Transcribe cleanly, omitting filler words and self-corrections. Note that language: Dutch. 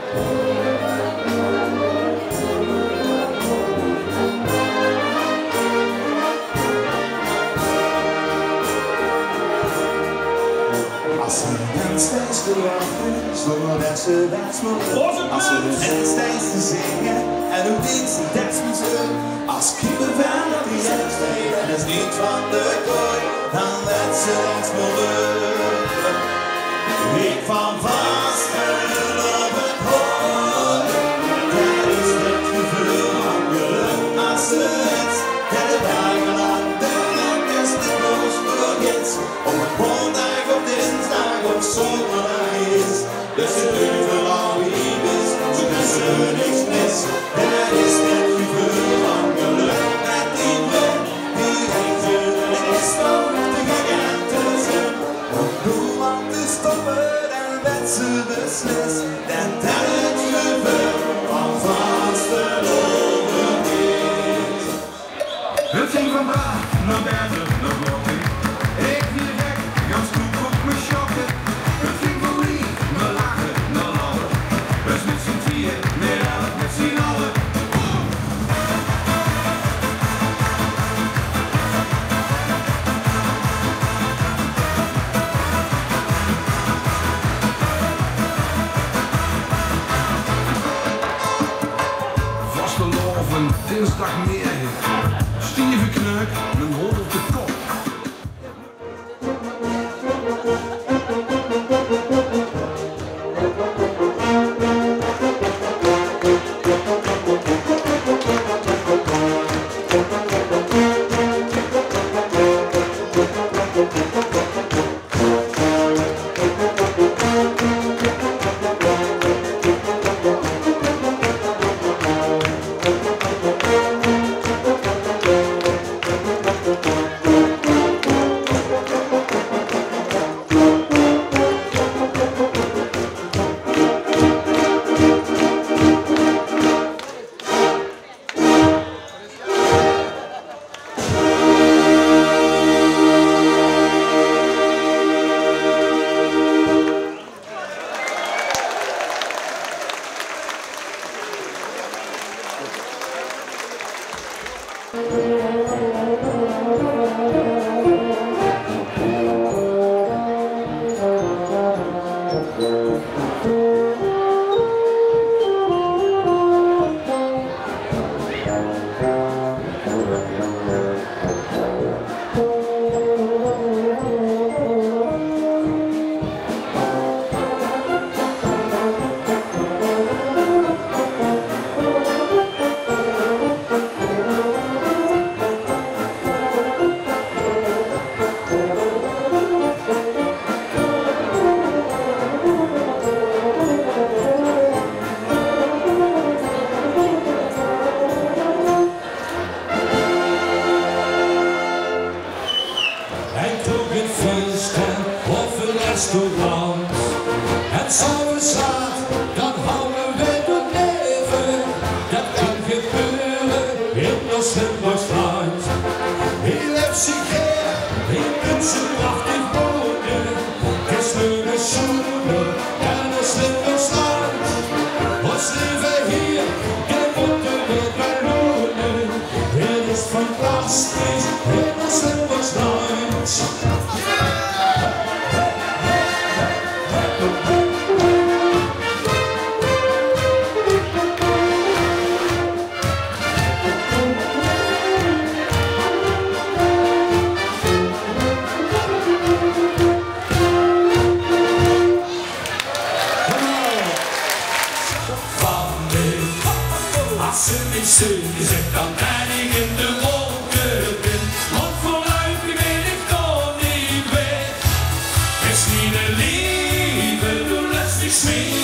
Als ze dan steeds te lachen, zonder dat ze dat moet. Als ze de steeds te zingen en hoe dient ze dat moet doen. Als kippen van dat die zelf steden en is niet van de kooi, dan let ze dat moet doen. Ik van vaststellen op het hooi, dat is het gevoel van geluk. Als ze het, dat de dagen lang de lang is de boos vergeet. Op een maandag, op dinsdag, op zondag is. Dus het leven al lief is, zodat ze niks mis. Dat is het gevoel van geluk. Met die blik, die heeft je de is van de gigantische. Om doelman te stoppen en dat ze beslist. Dat dat het gevoel van vastgelopen is. Het ging van Braak naar Bergen, naar Blokken. Ik viel gek, Jan Stroep op me schokken. Het ging van lief naar lachen, naar lallen. Dus met z'n tweeën, meer elk met z'n allen. Vasteloven, dinsdagmiddag. Stieve kneuk, mijn hol op de kop. Restaurant. Het s'avonds laat, dan houden we het leven. Dat kan gebeuren in ons Limburgsland. Heel FCG, in München prachtig wonen. Gisteren schoenen en ons Limburgsland. Ons leven hier, dat moeten we belonen. Het is fantastisch in ons Limburgsland. Als ze niet zingen zegt, dan ben ik in de wolken bin. Want vooruit ben ik toch niet weg. Is niet de liefde, du lässt dich schwingen.